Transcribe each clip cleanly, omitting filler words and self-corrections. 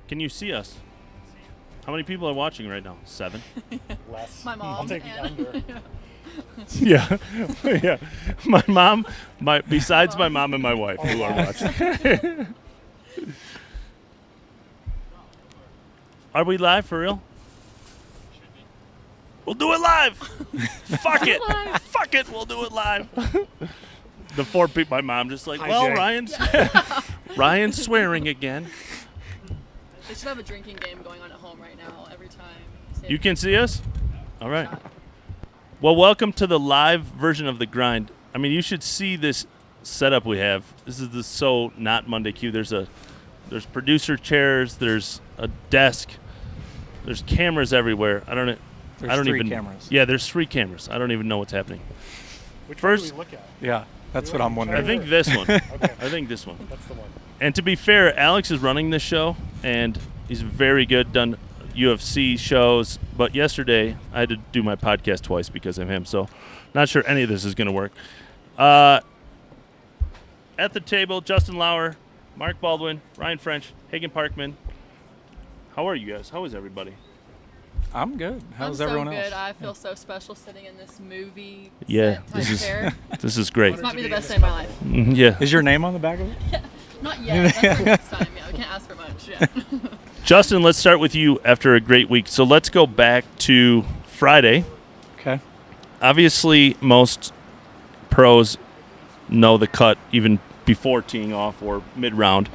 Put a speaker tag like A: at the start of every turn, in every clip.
A: Can you see us? How many people are watching right now? 7?
B: Less.
C: My mom.
B: I'll take the under.
A: Yeah. Yeah. My mom, besides my mom and my wife who are watching. Are we live for real? We'll do it live. Fuck it. Fuck it. We'll do it live. The 4 people, my mom just like,
B: Hi,
A: well,
B: Jay.
A: Ryan's swearing again.
C: They should have a drinking game going on at home right now every time.
A: You can see us? All right. Well, welcome to the live version of The Grind. I mean, you should see this setup we have. This is the so not Monday Q. There's producer chairs. There's a desk. There's cameras everywhere. I don't
D: There's three
A: even.
D: cameras.
A: Yeah, there's 3 cameras. I don't even know what's happening.
B: Which
A: First-
B: one do we look at?
D: Yeah, that's what
B: You
D: I'm
B: want
A: I
D: wondering.
A: think this one.
B: Okay,
A: I think this one.
B: that's the one.
A: And to be fair, Alex is running this show, and he's very good. Done UFC shows, but yesterday I had to do my podcast twice because of him. So, not sure any of this is going to work. At the table, Justin Lower, Mark Baldwin, Ryan French, Hagen Parkman. How are you guys? How is everybody?
D: I'm good. How's
C: I'm
D: everyone
C: so
D: else?
C: good. I feel so special sitting in this movie
A: Yeah,
C: set type
A: this is
C: chair.
A: this is great.
C: This might be the best day of my life.
A: Yeah,
D: Is your name on the back of it?
C: Not yet. That's for next time. Yeah, we can't ask for much. Yeah.
A: Justin, let's start with you after a great week. So let's go back to Friday.
D: Okay.
A: Obviously, most pros know the cut even before teeing off or mid-round.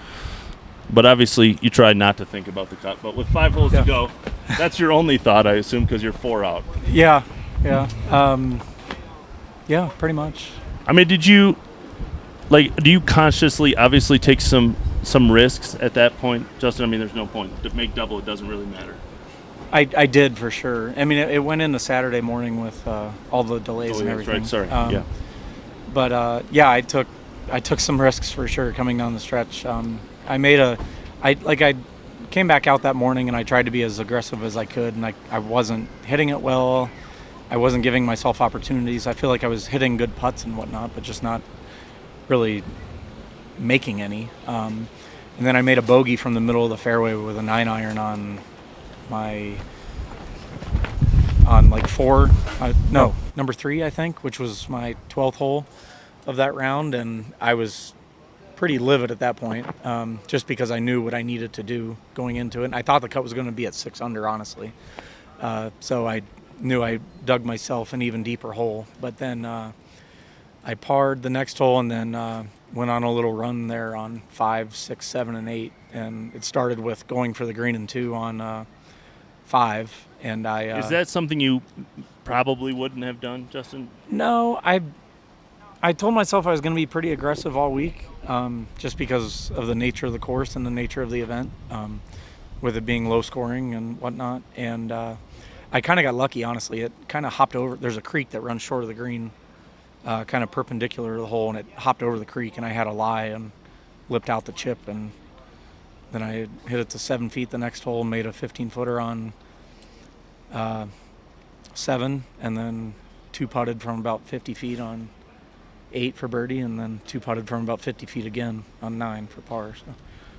A: But obviously, you try not to think about the cut. But with 5 holes to
D: Yeah.
A: go, that's your only thought, I assume, because you're 4 out.
D: Yeah. Yeah, pretty much.
A: I mean, do you consciously, obviously, take some risks at that point? Justin, I mean, there's no point. To make double, it doesn't really matter.
D: I did for sure. I mean, it went into Saturday morning with all the delays and
A: that's
D: everything.
A: right. Sorry. Yeah.
D: But yeah, I took some risks for sure coming down the stretch. I came back out that morning and I tried to be as aggressive as I could, and I wasn't hitting it well. I wasn't giving myself opportunities. I feel like I was hitting good putts and whatnot, but just not really making any. And then I made a bogey from the middle of the fairway with a 9-iron on number 3, I think, which was my 12th hole of that round, and I was pretty livid at that point, just because I knew what I needed to do going into it. And I thought the cut was going to be at 6 under, honestly. So I knew I dug myself an even deeper hole. But then I parred the next hole and then went on a little run there on 5, 6, 7, and 8. And it started with going for the green and 2 on 5. And I
A: Is that something you probably wouldn't have done, Justin?
D: No, I told myself I was going to be pretty aggressive all week, just because of the nature of the course and the nature of the event, with it being low scoring and whatnot. And I kind of got lucky, honestly. It kind of hopped over. There's a creek that runs short of the green, kind of perpendicular to the hole, and it hopped over the creek, and I had a lie and lipped out the chip. And then I hit it to 7 feet the next hole, made a 15-footer on 7, and then 2-putted from about 50 feet on 8 for birdie, and then 2-putted from about 50 feet again on 9 for par.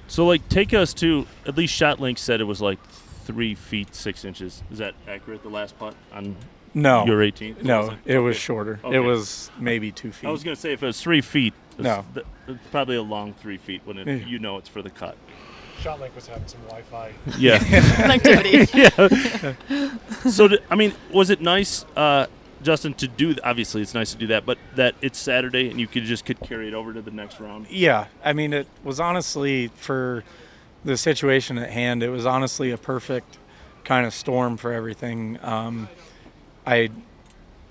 A: So, like, take us to, at least ShotLink said it was like 3 feet 6 inches. Is that accurate, the last putt on
D: No,
A: your 18th?
D: no, it was
A: Okay.
D: shorter.
A: Okay.
D: It was maybe 2 feet.
A: I was going to say, if it was 3 feet,
D: No.
A: it's probably a long 3 feet when
D: Yeah.
A: you know it's for the cut.
B: ShotLink was having some Wi-Fi.
A: Yeah.
C: Connectivity.
A: Yeah. So, I mean, was it nice, Justin, to do, obviously it's nice to do that, but that it's Saturday and you could carry it over to the next round?
D: Yeah, I mean, it was honestly, for the situation at hand, it was honestly a perfect kind of storm for everything.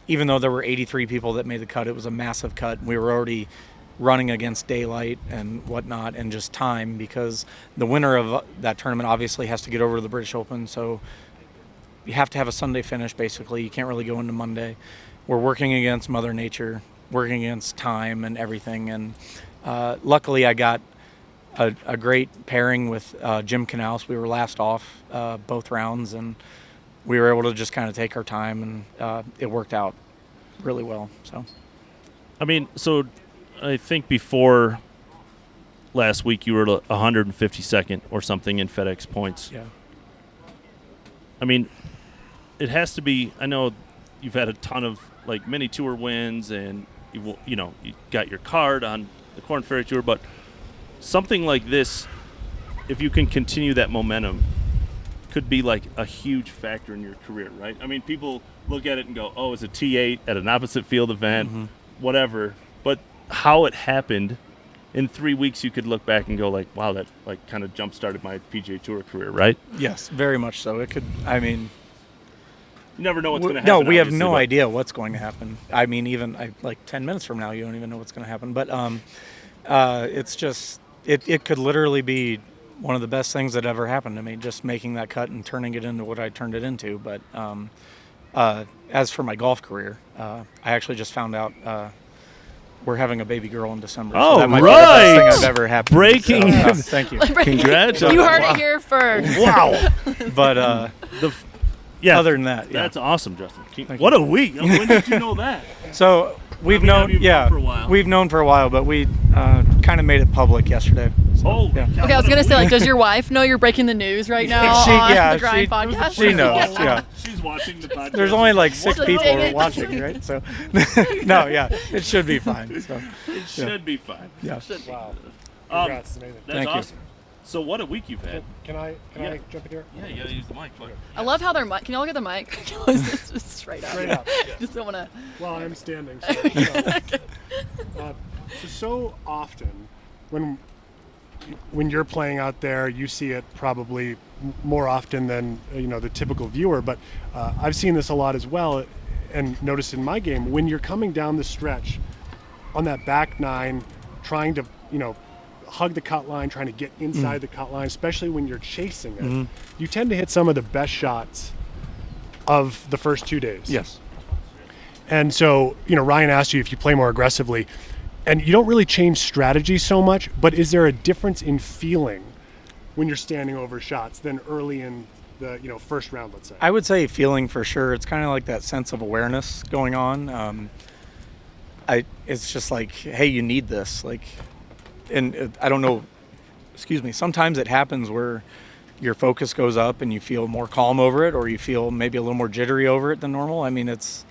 D: Even though there were 83 people that made the cut, it was a massive cut. We were already running against daylight and whatnot, and just time, because the winner of that tournament obviously has to get over to the British Open, so you have to have a Sunday finish, basically. You can't really go into Monday. We're working against Mother Nature, working against time and everything, and luckily I got a great pairing with Jim Canals. We were last off both rounds, and we were able to just kind of take our time, and it worked out really well. So,
A: I mean, so I think before last week you were 152nd or something in FedEx points.
D: Yeah.
A: I mean, it has to be. I know you've had a ton of like mini tour wins, and you got your card on the Corn Ferry Tour, but something like this, if you can continue that momentum, could be like a huge factor in your career, right? I mean, people look at it and go, "Oh, it's a T8 at an opposite field event, whatever." But how it happened in 3 weeks, you could look back and go like, "Wow, that like kind of jump started my PGA Tour career," right?
D: Yes, very much so. It could. I mean,
A: you never know what's going to
D: no,
A: happen.
D: we have
A: obviously,
D: no
A: but
D: idea what's going to happen. I mean, even like 10 minutes from now, you don't even know what's going to happen. But it's just it could literally be one of the best things that ever happened to me, just making that cut and turning it into what I turned it into. But as for my golf career, I actually just found out we're having a baby girl in December.
A: Oh,
D: so that might
A: right.
D: be the best thing I've ever happened.
A: Breaking.
D: So, thank you.
A: Congratulations.
C: You heard it here first.
A: Wow.
D: But
A: Yeah.
D: other than that, yeah.
A: That's awesome, Justin.
D: Thank
A: What
D: you.
A: a week. When did you know that?
D: So we've
A: I mean,
D: known,
A: you've known for a while.
D: we've known for a while, but we kind of made it public yesterday. So,
A: Holy
D: yeah.
A: cow,
C: Okay, I was
A: what a
C: gonna say, like,
A: week.
C: does your wife know you're breaking the news right now
D: She-
C: on
D: yeah,
C: the Grind
D: she-
C: podcast?
D: She knows, yeah.
A: She's watching the podcast.
D: There's only like 6
C: What?
D: people
C: Dang it.
D: watching, right? So, no, yeah, it should be fine. So,
A: It should be fine.
D: yeah.
B: Wow.
A: Um,
B: Congrats, it's amazing.
A: That's
D: Thank you.
A: awesome. So what a week you've had.
B: Can I
A: Yeah.
B: jump in here?
A: Yeah, you gotta use the mic. But
C: I love how their mic. Can y'all get the mic? It's just straight up.
B: Straight up.
C: Just don't wanna.
B: Well, I'm standing. So often, when you're playing out there, you see it probably more often than the typical viewer. But I've seen this a lot as well, and noticed in my game when you're coming down the stretch on that back nine, trying to hug the cut line, trying to get inside the cut line, especially when you're chasing it, you tend to hit some of the best shots of the first 2 days.
D: Yes.
B: And so, Ryan asked you if you play more aggressively, and you don't really change strategy so much, but is there a difference in feeling when you're standing over shots than early in the, first round, let's say?
D: I would say feeling for sure. It's kind of like that sense of awareness going on. It's just like, hey, you need this. Like, and I don't know, excuse me, sometimes it happens where your focus goes up and you feel more calm over it, or you feel maybe a little more jittery over it than normal. I mean, it's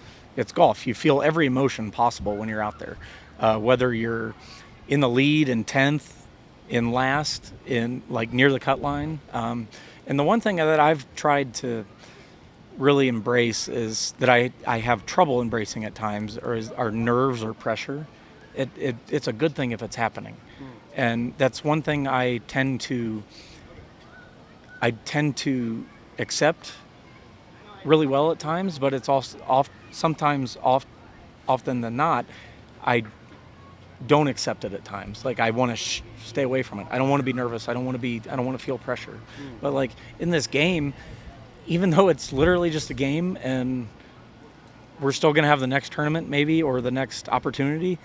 D: golf. You feel every emotion possible when you're out there, whether you're in the lead, in 10th, in last, in like near the cut line. And the one thing that I've tried to really embrace is that I have trouble embracing at times, are nerves or pressure. It's a good thing if it's happening. And that's one thing I tend to accept really well at times, but it's also often than not, I don't accept it at times. Like, I want to stay away from it. I don't want to be nervous. I don't want to feel pressure. But like in this game, even though it's literally just a game and we're still going to have the next tournament maybe, or the next opportunity,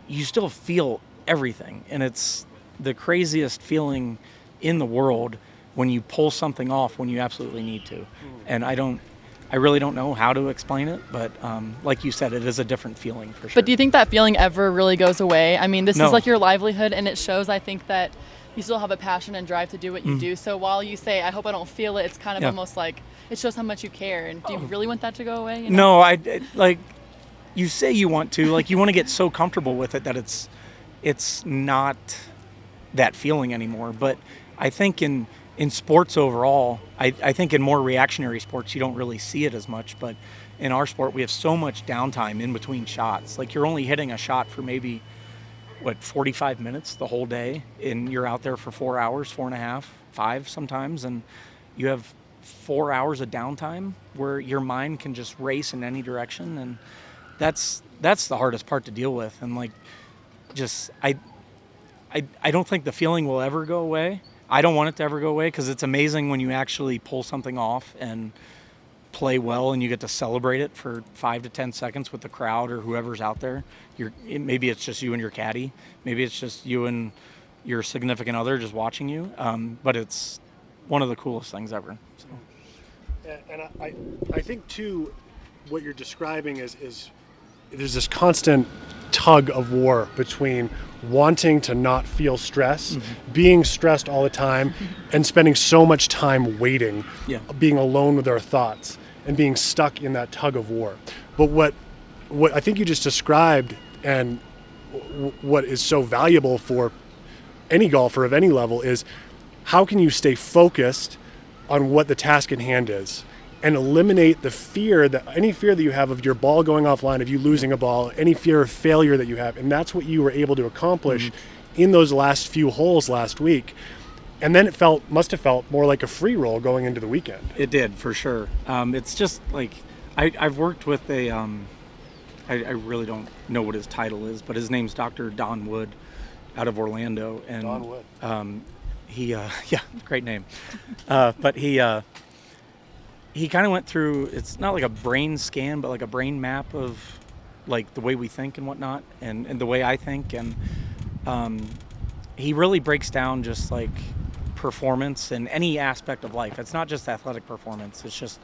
D: you still feel everything. And it's the craziest feeling in the world when you pull something off when you absolutely need to. And I really don't know how to explain it, but like you said, it is a different feeling for sure.
C: But do you think that feeling ever really goes away? I mean, this
D: No.
C: is like your livelihood, and it shows, I think, that you still have a passion and drive to do what you do. So while you say, I hope I don't feel it, it's kind of
D: Yeah.
C: almost like it shows how much you care. And do you really want that to go away?
D: No, I like you say you want to, like you want to get so comfortable with it that it's not that feeling anymore. But I think in sports overall, I think in more reactionary sports, you don't really see it as much. But in our sport, we have so much downtime in between shots. Like, you're only hitting a shot for maybe, 45 minutes the whole day, and you're out there for 4 hours, 4.5, 5 sometimes, and you have 4 hours of downtime where your mind can just race in any direction. And that's the hardest part to deal with. And like, just, I don't think the feeling will ever go away. I don't want it to ever go away, because it's amazing when you actually pull something off and play well and you get to celebrate it for 5 to 10 seconds with the crowd or whoever's out there. Maybe it's just you and your caddy. Maybe it's just you and your significant other just watching you. But it's one of the coolest things ever. So.
B: And I think too, what you're describing is there's this constant tug of war between wanting to not feel stress, being stressed all the time, and spending so much time waiting, being alone with our thoughts, and being stuck in that tug of war. But what I think you just described, and what is so valuable for any golfer of any level, is how can you stay focused on what the task at hand is, and eliminate the fear, any fear that you have of your ball going offline, of you losing a ball, any fear of failure that you have. And that's what you were able to accomplish in those last few holes last week. And then it must have felt more like a free roll going into the weekend.
D: It did, for sure. It's just like, I've worked with I really don't know what his title is, but his name's Dr. Don Wood out of Orlando. And
B: Don Wood.
D: Great name. But he kind of went through, it's not like a brain scan, but like a brain map of like the way we think and whatnot, and the way I think. And he really breaks down just like performance in any aspect of life. It's not just athletic performance, it's just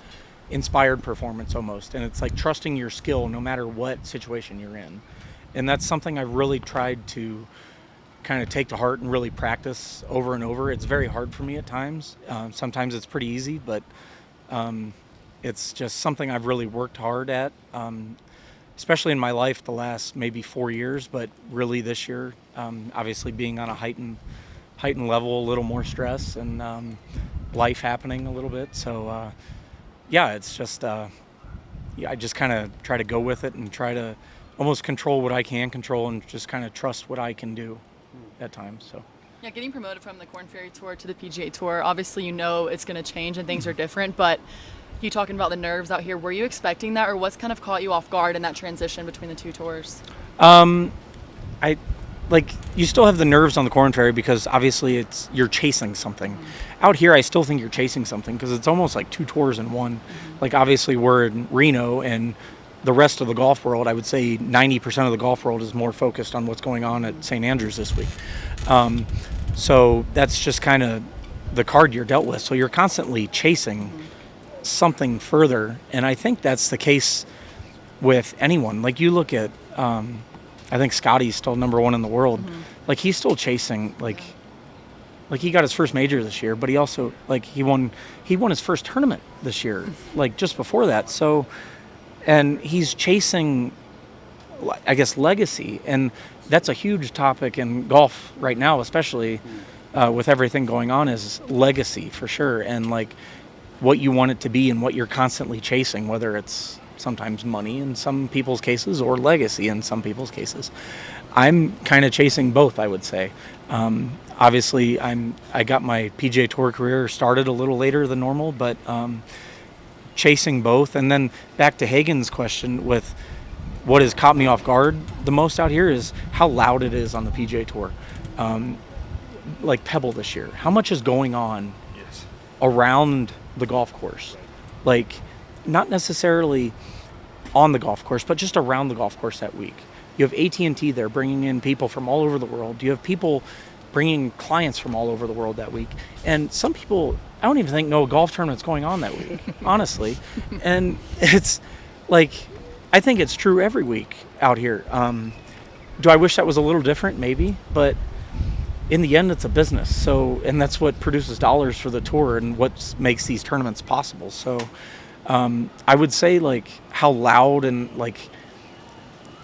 D: inspired performance almost. And it's like trusting your skill no matter what situation you're in. And that's something I've really tried to kind of take to heart and really practice over and over. It's very hard for me at times. Sometimes it's pretty easy, but it's just something I've really worked hard at, especially in my life the last maybe 4 years, but really this year, obviously being on a heightened level, a little more stress, and life happening a little bit. So it's just I just kind of try to go with it and try to almost control what I can control and just kind of trust what I can do at times. So.
C: Yeah, getting promoted from the Korn Ferry Tour to the PGA Tour, obviously you know it's going to change and things are different, but you talking about the nerves out here, were you expecting that, or what's kind of caught you off guard in that transition between the two tours?
D: You still have the nerves on the Korn Ferry because obviously you're chasing something. Out here, I still think you're chasing something because it's almost like two tours in one. Like obviously we're in Reno, and the rest of the golf world, I would say 90% of the golf world is more focused on what's going on at St. Andrews this week. So that's just kind of the card you're dealt with. So you're constantly chasing something further. And I think that's the case with anyone. Like you look at, I think Scotty's still number one in the world. Like he's still chasing, like he got his first major this year, but he also, like he won his first tournament this year, like just before that. So, and he's chasing, I guess, legacy. And that's a huge topic in golf right now, especially with everything going on, is legacy for sure. And like what you want it to be and what you're constantly chasing, whether it's sometimes money in some people's cases or legacy in some people's cases. I'm kind of chasing both, I would say. Obviously, I got my PGA Tour career started a little later than normal, but chasing both. And then back to Hagen's question with what has caught me off guard the most out here is how loud it is on the PGA Tour. Like Pebble this year, how much is going on around the golf course? Like, not necessarily on the golf course, but just around the golf course that week. You have AT&T there bringing in people from all over the world. You have people bringing clients from all over the world that week. And some people, I don't even think know a golf tournament's going on that week, honestly. And it's like, I think it's true every week out here. Do I wish that was a little different? Maybe. But in the end, it's a business. So, and that's what produces dollars for the tour and what makes these tournaments possible. So I would say like how loud and like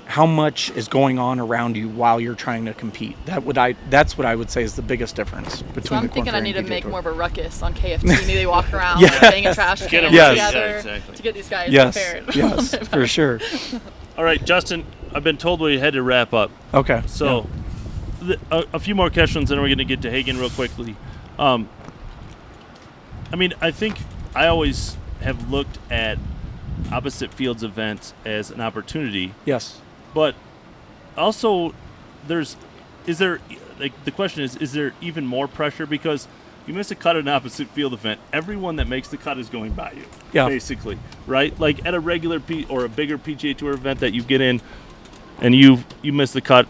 D: how much is going on around you while you're trying to compete. That's what I would say is the biggest difference between
C: so I'm
D: the Korn
C: thinking
D: Ferry
C: I need
D: and
C: to
D: PGA
C: make
D: Tour.
C: more of a ruckus on KFT. Maybe walk around banging trash cans together to get these guys prepared.
D: Yes, for sure.
A: All right, Justin, I've been told we had to wrap up.
D: Okay.
A: So a few more questions, and then we're going to get to Hagen real quickly. I mean, I think I always have looked at opposite fields events as an opportunity.
D: Yes.
A: But also, the question is there even more pressure? Because you miss a cut at an opposite field event, everyone that makes the cut is going by you, basically, right? Like at a regular or a bigger PGA Tour event that you get in and you miss the cut,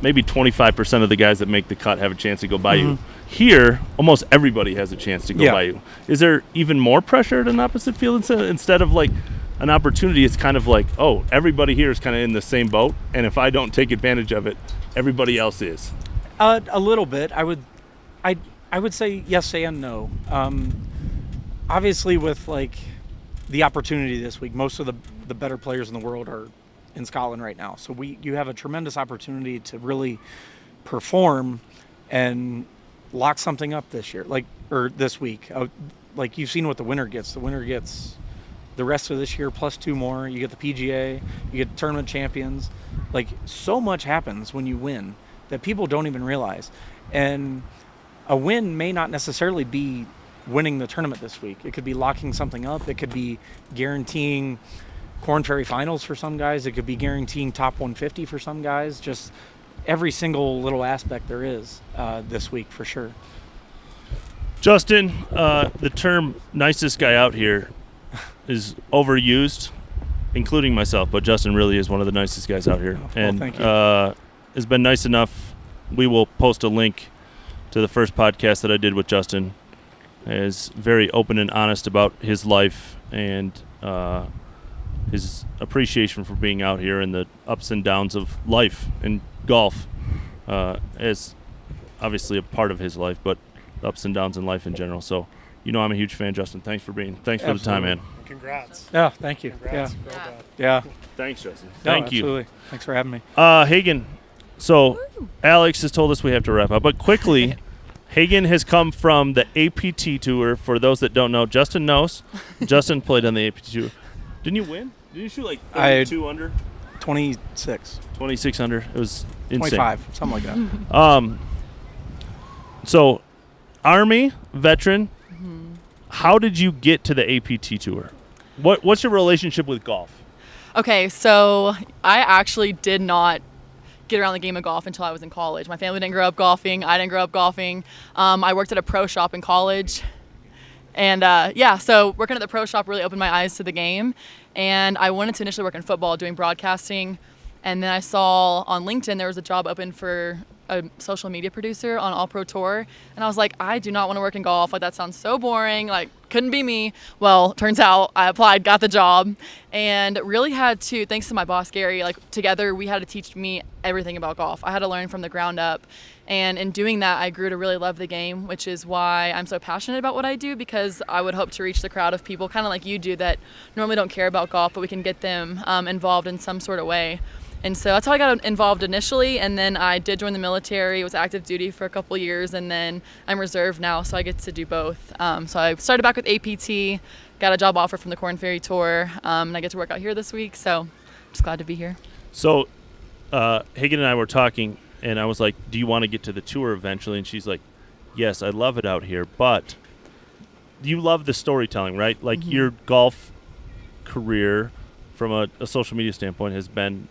A: maybe 25% of the guys that make the cut have a chance to go by you. Here, almost everybody has a chance to go by you. Is there even more pressure at an opposite field instead of like an opportunity, it's kind of like, oh, everybody here is kind of in the same boat, and if I don't take advantage of it, everybody else is.
D: A little bit. I would say yes and no. Obviously, with like the opportunity this week, most of the better players in the world are in Scotland right now. So you have a tremendous opportunity to really perform and lock something up this year, or this week. Like you've seen what the winner gets. The winner gets the rest of this year plus 2 more. You get the PGA, you get tournament champions. Like, so much happens when you win that people don't even realize. And a win may not necessarily be winning the tournament this week. It could be locking something up. It could be guaranteeing Korn Ferry finals for some guys. It could be guaranteeing top 150 for some guys. Just every single little aspect there is this week for sure.
A: Justin, the term nicest guy out here is overused, including myself, but Justin really is one of the nicest guys out here.
D: Well, thank you.
A: Has been nice enough. We will post a link to the first podcast that I did with Justin. Is very open and honest about his life and his appreciation for being out here and the ups and downs of life and golf as obviously a part of his life, but ups and downs in life in general. So, I'm a huge fan, Justin. Thanks for the time, man.
B: Congrats.
D: Yeah, thank you.
B: Congrats.
D: Yeah.
A: Thanks, Justin.
D: No,
A: Thank you.
D: absolutely. Thanks for having me.
A: Hagen, so Alex has told us we have to wrap up, but quickly, Hagen has come from the APT Tour. For those that don't know, Justin knows. Justin played on the APT Tour. Didn't you win? Did you shoot like 32 under?
D: 26.
A: 26 under. It was insane.
D: 25, something like that.
A: So, Army, veteran, how did you get to the APT Tour? What's your relationship with golf?
C: Okay, so I actually did not get around the game of golf until I was in college. My family didn't grow up golfing. I didn't grow up golfing. I worked at a pro shop in college. And so working at the pro shop really opened my eyes to the game. And I wanted to initially work in football, doing broadcasting. And then I saw on LinkedIn there was a job open for a social media producer on All Pro Tour. And I was like, I do not want to work in golf. Like, that sounds so boring. Like, couldn't be me. Well, turns out I applied, got the job, and really had to, thanks to my boss, Gary, together we had to teach me everything about golf. I had to learn from the ground up. And in doing that, I grew to really love the game, which is why I'm so passionate about what I do, because I would hope to reach the crowd of people kind of like you do that normally don't care about golf, but we can get them involved in some sort of way. And so that's how I got involved initially, and then I did join the military, was active duty for a couple years, and then I'm reserve now, so I get to do both. So I started back with APT, got a job offer from the Korn Ferry Tour, and I get to work out here this week, so I'm just glad to be here.
A: So Hagen and I were talking, and I was like, do you want to get to the tour eventually? And she's like, yes, I love it out here, but you love the storytelling, right? Like your golf career from a social media standpoint has been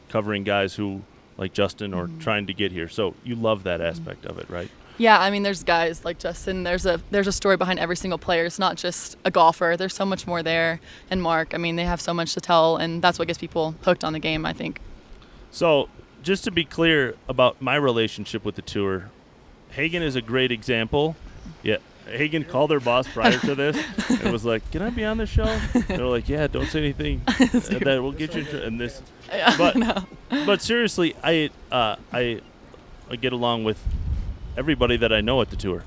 A: covering guys who, like Justin, or trying to get here. So you love that aspect of it, right?
C: Yeah, I mean, there's guys like Justin. There's a story behind every single player. It's not just a golfer. There's so much more there. And Mark, I mean, they have so much to tell, and that's what gets people hooked on the game, I think. So just to be clear about my relationship with the tour, Hagen is a great example. Yeah. Hagen called their boss prior to this and was like, can I be on the show? And they're like, yeah, don't say anything. That will get you and this. Yeah, but seriously, I get along with everybody that I know at the tour,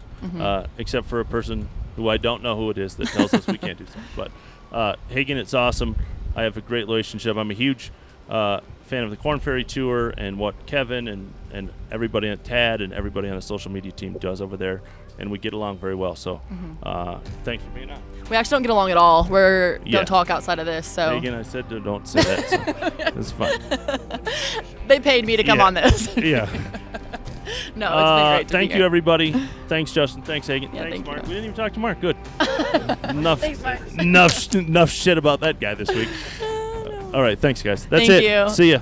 C: except for a person who I don't know who it is that tells us we can't do something. But Hagen, it's awesome. I have a great relationship. I'm a huge fan of the Korn Ferry Tour and what Kevin and everybody at Tad and everybody on the social media team does over there. And we get along very well. So thanks for being on. We actually don't get along at all. Don't talk outside of this. So Hagen, I said don't say that. So it's fine. They paid me to come on this. Yeah. No, it's been great to thank be you, here. Everybody. Thanks, Justin. Thanks, Hagen. Yeah, thanks, Mark. We didn't even talk to Mark. Good. Thanks, Mark. Enough shit about that guy this week. All right. Thanks, guys. That's it. Thank you. See ya.